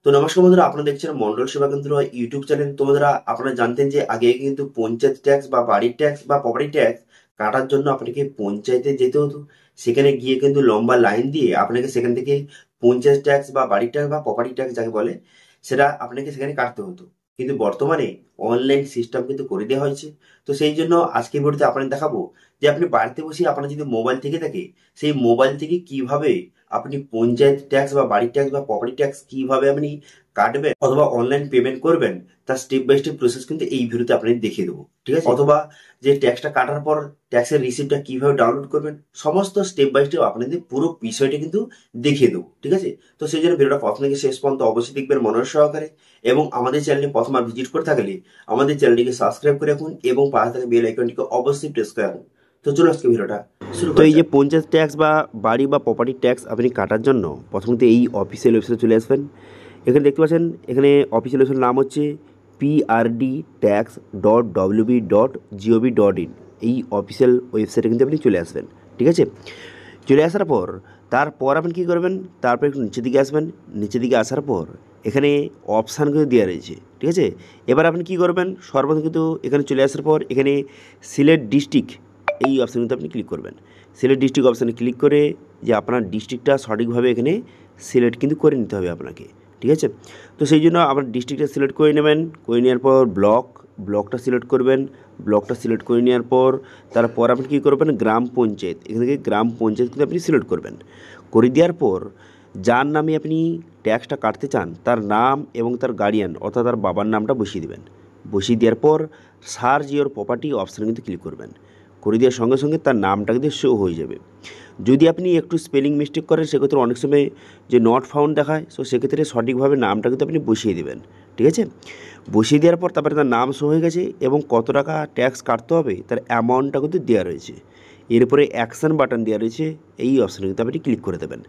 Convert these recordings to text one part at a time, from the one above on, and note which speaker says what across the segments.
Speaker 1: তো নমস্কার বন্ধুরা, আপনারা দেখছেন মন্ডল সেবা কেন্দ্র ইউটিউব চ্যানেল। তো বন্ধুরা, আপনারা জানতেন যে আগে কিন্তু পঞ্চায়েত ট্যাক্স বা বাড়ির ট্যাক্স বা প্রপার্টি ট্যাক্স কাটার জন্য আপনাকে পঞ্চায়েতে যেতে হতো। সেখানে গিয়ে কিন্তু লম্বা লাইন দিয়ে আপনাকে সেখান থেকে পঞ্চায়েত ট্যাক্স বা বাড়ির ট্যাক্স বা প্রপার্টি ট্যাক্স যাকে বলে সেটা আপনাকে সেখানে কাটতে হতো। কিন্তু বর্তমানে অনলাইন সিস্টেম কিন্তু করে দেওয়া হয়েছে। তো সেই জন্য আজকের ভিডিওতে আপনাদের দেখাবো যে আপনি বাড়িতে বসে আপনার যদি মোবাইল থেকে থাকে, সেই মোবাইল থেকে কিভাবে আপনি পঞ্চায়েত ট্যাক্স বা বাড়ির ট্যাক্স বা প্রপার্টি ট্যাক্স কিভাবে আপনি কাটবেন অথবা অনলাইন পেমেন্ট করবেন, তার স্টেপ বাই স্টেপ প্রসেস কিন্তু এই ভিডিওতে আপনাদের দেখিয়ে দেবো। ঠিক আছে? অথবা যে ট্যাক্সটা কাটার পর ট্যাক্সের রিসিপ্টটা কিভাবে ডাউনলোড করবেন, সমস্ত স্টেপ বাই স্টেপ আপনাদের পুরো বিষয়টা কিন্তু দেখিয়ে দেবো। ঠিক আছে? তো সেই জন্য ভিডিওটা প্রথম থেকে শেষ পর্যন্ত অবশ্যই দেখবেন মনোযোগ সহকারে। এবং আমাদের চ্যানেলে প্রথমবার ভিজিট করে থাকলে আমাদের চ্যানেলটিকে সাবস্ক্রাইব করে রাখুন এবং পাশে থাকা বেল আইকনটিকে অবশ্যই প্রেস করে রাখুন। তো চলো আজকে ভিডিওটা শুরু করা যাক। তো এই যে পঞ্চায়েত ট্যাক্স বা বাড়ি বা প্রপার্টি ট্যাক্স আপনি কাটার জন্য প্রথমত এই অফিসিয়াল ওয়েবসাইটে চলে আসবেন। এখানে দেখতে পাচ্ছেন, এখানে অফিসিয়াল ওয়েবসাইটের নাম হচ্ছে PRDTax.wb.gov.in। এই অফিসিয়াল ওয়েবসাইটে কিন্তু আপনি চলে আসবেন। ঠিক আছে? চলে আসার পর তারপর আপনি কী করবেন, তারপর একটু নিচের দিকে আসবেন। নিচের দিকে আসার পর এখানে অপশান কিন্তু দেওয়া রয়েছে। ঠিক আছে? এবার আপনি কী করবেন, সর্বপ্রথম কিন্তু এখানে চলে আসার পর এখানে সিলেক্ট ডিস্ট্রিক্ট এই অপশানে কিন্তু আপনি ক্লিক করবেন। সিলেক্ট ডিস্ট্রিক্ট অপশানে ক্লিক করে যে আপনার ডিস্ট্রিক্টটা সঠিকভাবে এখানে সিলেক্ট কিন্তু করে নিতে হবে আপনাকে। ঠিক আছে? তো সেই জন্য আপনার ডিস্ট্রিক্টটা সিলেক্ট করে নেবেন। করে নেওয়ার পর ব্লকটা সিলেক্ট করবেন। ব্লকটা সিলেক্ট করে নেওয়ার পর তারপর আপনি কী করবেন, গ্রাম পঞ্চায়েত, এখান থেকে গ্রাম পঞ্চায়েত কিন্তু আপনি সিলেক্ট করবেন। করে দেওয়ার পর যার নামে আপনি ট্যাক্সটা কাটতে চান তার নাম এবং তার গার্ডিয়ান অর্থাৎ তার বাবার নামটা বসিয়ে দেবেন। বসিয়ে দেওয়ার পর সার্চ ইওর প্রপার্টি অপশানে কিন্তু ক্লিক করবেন। করে দেওয়ার সঙ্গে সঙ্গে তার নামটা কিন্তু শো হয়ে যাবে। যদি আপনি একটু স্পেলিং মিস্টেক করেন সেক্ষেত্রে অনেক সময় যে নট ফাউন্ড দেখায়, সো সেক্ষেত্রে সঠিকভাবে নামটা কিন্তু আপনি বসিয়ে দেবেন। ঠিক আছে? বসিয়ে দেওয়ার পর তারপরে তার নাম শো হয়ে গেছে এবং কত টাকা ট্যাক্স কাটতে হবে তার অ্যামাউন্টটা কিন্তু দেওয়া রয়েছে। এরপরে অ্যাকশান বাটন দেওয়া রয়েছে, এই অপশানে কিন্তু আপনি ক্লিক করে দেবেন।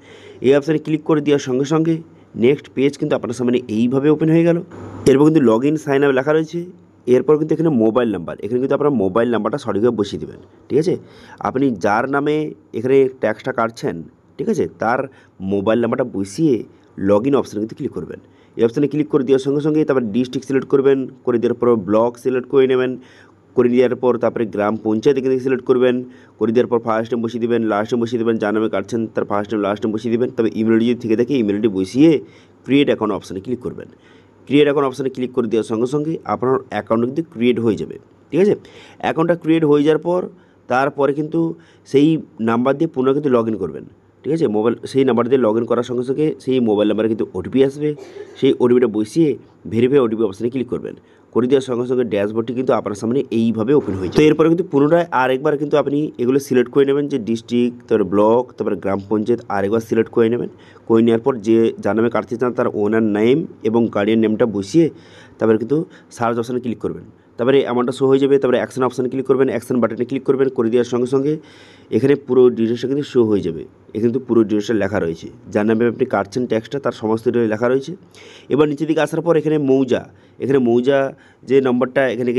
Speaker 1: এই অপশানে ক্লিক করে দেওয়ার সঙ্গে সঙ্গে নেক্সট পেজ কিন্তু আপনার সামনে এইভাবে ওপেন হয়ে গেল। এরপর কিন্তু লগ ইন সাইন আপ লেখা রয়েছে। এরপর কিন্তু এখানে মোবাইল নাম্বার, এখানে কিন্তু আপনার মোবাইল নাম্বারটা সঠিকভাবে বসিয়ে দেবেন। ঠিক আছে? আপনি যার নামে এখানে ট্যাক্সটা কাটছেন, ঠিক আছে, তার মোবাইল নাম্বারটা বসিয়ে লগ ইন অপশানে কিন্তু ক্লিক করবেন। এই অপশানে ক্লিক করে দেওয়ার সঙ্গে সঙ্গে তারপর ডিস্ট্রিক্ট সিলেক্ট করবেন। করে দেওয়ার পর ব্লক সিলেক্ট করে নেবেন। করে দেওয়ার পর তারপরে গ্রাম পঞ্চায়েত এখানে সিলেক্ট করবেন। করে দেওয়ার পর ফার্স্ট নেম বসিয়ে দেবেন, লাস্ট নেম বসিয়ে দেবেন। যার নামে কাটছেন তার ফার্স্ট নেম লাস্ট নেম বসিয়ে দেবেন। তবে ইমেল আইডি যদি থেকে থাকে ইমেল আইডি বসিয়ে ক্রিয়েট অ্যাকাউন্ট অপশানে ক্লিক করবেন। ক্রিয়েট অ্যাকাউন্ট অপশানে ক্লিক করে দেওয়ার সঙ্গে সঙ্গে আপনার অ্যাকাউন্ট কিন্তু ক্রিয়েট হয়ে যাবে। ঠিক আছে? অ্যাকাউন্টটা ক্রিয়েট হয়ে যাওয়ার পর তারপরে কিন্তু সেই নাম্বার দিয়ে পুনরায় কিন্তু লগ ইন করবেন। ঠিক আছে? সেই নাম্বার দিয়ে লগ ইন করার সঙ্গে সঙ্গে সেই মোবাইল নাম্বারে কিন্তু ওটিপি আসবে। সেই ওটিপিটা বসিয়ে ভেরিফাই ওটিপি অপশানে ক্লিক করবেন। করে দেওয়ার সঙ্গে সঙ্গে ড্যাশবোর্ডটি কিন্তু আপনার সামনে এইভাবে ওপেন হয়ে যায়। তো এরপরে কিন্তু পুনরায় আরেকবার কিন্তু আপনি এগুলো সিলেক্ট করে নেবেন, যে ডিস্ট্রিক্ট, তারপরে ব্লক, তারপরে গ্রাম পঞ্চায়েত আরেকবার সিলেক্ট করে নেবেন। করে নেওয়ার পর যে যার নামে কাটতে চান তার ওনার নেম এবং গার্ডিয়ান নেমটা বসিয়ে তারপরে কিন্তু সার্চ অপশানে ক্লিক করবেন। তারপরে অ্যামাউন্টটা শো হয়ে যাবে। তারপরে অ্যাকশন অপশানে ক্লিক করবেন। অ্যাকশন বাটনে ক্লিক করবেন। করে দেওয়ার সঙ্গে সঙ্গে এখানে পুরো ডিটেলসটা কিন্তু শো হয়ে যাবে। এখানে কিন্তু পুরো ডিটেলসটা লেখা রয়েছে, যার নামে আপনি কাটছেন ট্যাক্সটা তার সমস্ত ডিটেল লেখা রয়েছে। এবার নিচের দিকে আসার পর এখানে মৌজা যে নম্বরটা এখানে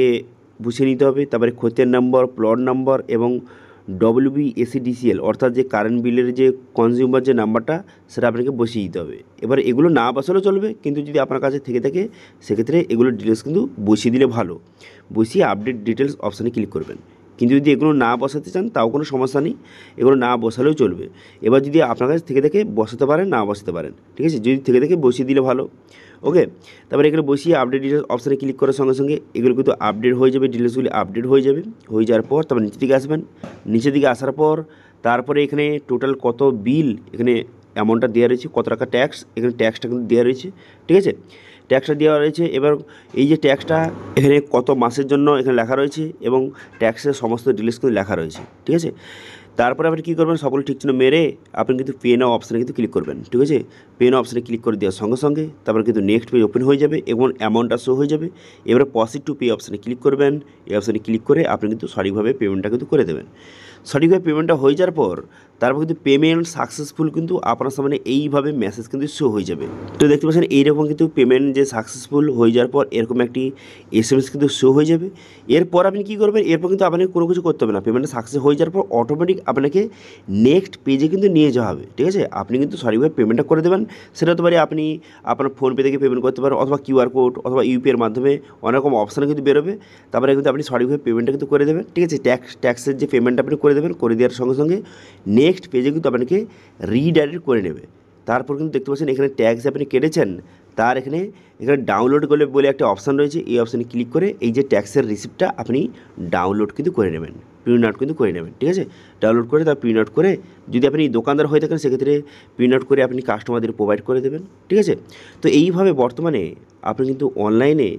Speaker 1: বুঝিয়ে নিতে হবে। তারপরে খতিয়ান নম্বর, প্লট নম্বর এবং WBACDCL অর্থাৎ যে কারেন্ট বিলের যে কনজিউমার যে নাম্বারটা সেটা আপনাকে বসিয়ে দিতে হবে। এবার এগুলো না বসালেও চলবে, কিন্তু যদি আপনার কাছে থেকে থাকে সেক্ষেত্রে এগুলোর ডিটেলস কিন্তু বসিয়ে দিলে ভালো। বসিয়ে আপডেট ডিটেলস অপশানে ক্লিক করবেন। কিন্তু যদি এগুলো না বসাতে চান তাও কোনো সমস্যা নেই, এগুলো না বসালেও চলবে। এবার যদি আপনার কাছে থেকে বসাতে পারেন, না বসাতে পারেন। ঠিক আছে? যদি থেকে বসিয়ে দিলে ভালো। ওকে? তারপরে এখানে বসিয়ে আপডেট ডিটেলস অপশানে ক্লিক করার সঙ্গে সঙ্গে এগুলো কিন্তু আপডেট হয়ে যাবে, ডিটেলসগুলি আপডেট হয়ে যাবে। হয়ে যাওয়ার পর তারপর নিচের দিকে আসবেন। নিচের দিকে আসার পর তারপরে এখানে টোটাল কত বিল, এখানে অ্যামাউন্টটা দেওয়া রয়েছে, কত টাকা ট্যাক্স, এখানে ট্যাক্সটা কিন্তু দেওয়া রয়েছে। ঠিক আছে? ট্যাক্সটা দেওয়া রয়েছে। এবার এই যে ট্যাক্সটা এখানে কত মাসের জন্য এখানে লেখা রয়েছে এবং ট্যাক্সের সমস্ত ডিটেলস কিন্তু লেখা রয়েছে। ঠিক আছে? তারপরে আপনি কী করবেন, সকল ঠিক চিহ্ন মেরে আপনি কিন্তু পে নাও অপশানে কিন্তু ক্লিক করবেন। ঠিক আছে? পে নাও অপশানে ক্লিক করে দেওয়ার সঙ্গে সঙ্গে তারপরে কিন্তু নেক্সট পেজ ওপেন হয়ে যাবে এবং অ্যামাউন্টটা শো হয়ে যাবে। এবারে প্রসিড টু পে অপশানে ক্লিক করবেন। এই অপশানে ক্লিক করে আপনি কিন্তু সঠিকভাবে পেমেন্টটা কিন্তু করে দেবেন। সঠিকভাবে পেমেন্টটা হয়ে যাওয়ার পর তারপর কিন্তু পেমেন্ট সাকসেসফুল কিন্তু আপনার সামনে এইভাবে মেসেজ কিন্তু শো হয়ে যাবে। তো দেখতে পাচ্ছেন এইরকম কিন্তু পেমেন্ট যে সাকসেসফুল হয়ে যাওয়ার পর এরকম একটি SMS কিন্তু শো হয়ে যাবে। এরপর আপনি কী করবেন, এরপর কিন্তু আপনাকে কোনো কিছু করতে হবে না। পেমেন্টটা সাকসেস হয়ে যাওয়ার পর অটোমেটিক আপনাকে নেক্সট পেজে কিন্তু নিয়ে যাওয়া হবে, ঠিক আছে। আপনি কিন্তু সঠিকভাবে পেমেন্টটা করে দেবেন। সেটা হতে পারে আপনি আপনার ফোনপে থেকে পেমেন্ট করতে পারেন, অথবা QR কোড অথবা ইউপিআইয়ের মাধ্যমে অনেক রকম অপশান কিন্তু বেরোবে। তারপরে কিন্তু আপনি সঠিকভাবে পেমেন্টটা কিন্তু করে দেবেন, ঠিক আছে। ট্যাক্সের যে পেমেন্টটা আপনি করে দেবেন, করে দেওয়ার সঙ্গে সঙ্গে নেক্সট পেজে কিন্তু আপনাকে রিডাইরেক্ট করে নেবে। তারপর কিন্তু দেখতে পাচ্ছেন এখানে ট্যাক্স আপনি কেটেছেন, তার এখানে ডাউনলোড করলে বলে একটা অপশান রয়েছে। এই অপশানে ক্লিক করে এই যে ট্যাক্সের রিসিপ্টটা আপনি ডাউনলোড কিন্তু করে নেবেন, প্রিন্ট আউট কিন্তু করে নেবেন, ঠিক আছে। ডাউনলোড করে তার প্রিন্ট আউট করে, যদি আপনি দোকানদার হয়ে থাকেন সেক্ষেত্রে প্রিন্ট আউট করে আপনি কাস্টমারদের প্রোভাইড করে দেবেন, ঠিক আছে। তো এইভাবে বর্তমানে আপনি কিন্তু অনলাইনে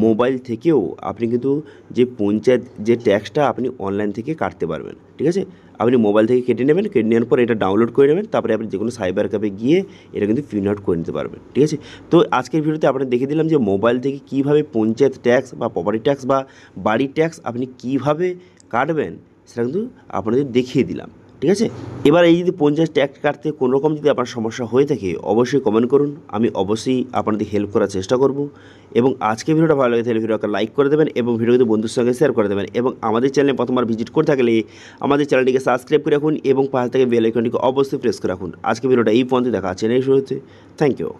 Speaker 1: মোবাইল থেকেও আপনি কিন্তু যে পঞ্চায়েত যে ট্যাক্সটা আপনি অনলাইন থেকে কাটতে পারবেন, ঠিক আছে। আপনি মোবাইল থেকে কেটে নেবেন, কেটে নেওয়ার পর এটা ডাউনলোড করে নেবেন, তারপরে আপনি যে কোনো সাইবার ক্যাফে গিয়ে এটা কিন্তু প্রিন্ট আউট করে নিতে পারবেন, ঠিক আছে। তো আজকের ভিডিওতে আপনাদের দেখিয়ে দিলাম যে মোবাইল থেকে কীভাবে পঞ্চায়েত ট্যাক্স বা প্রপার্টি ট্যাক্স বা বাড়ির ট্যাক্স আপনি কীভাবে কাটবেন সেটা কিন্তু আপনাদের দেখিয়ে দিলাম, ঠিক আছে। এবার এই যদি পঞ্চায়েত ট্যাক্স কাটতে কোনো রকম যদি আপনার সমস্যা হয়ে থাকে অবশ্যই কমেন্ট করুন, আমি অবশ্যই আপনাদের হেল্প করার চেষ্টা করব। এবং আজকে ভিডিওটা ভালো লাগে তাহলে ভিডিওকে লাইক করে দেবেন এবং ভিডিওটি বন্ধুর সঙ্গে শেয়ার করে দেবেন। এবং আমাদের চ্যানেলে প্রথমবার ভিজিট করে থাকলে আমাদের চ্যানেলটিকে সাবস্ক্রাইব করে রাখুন এবং পাশে থেকে বেল আইকনটিকে অবশ্যই প্রেস করে রাখুন। আজকে ভিডিওটা এই পর্যন্ত দেখা আছে, নেক্সট ভিডিওতে। Thank you.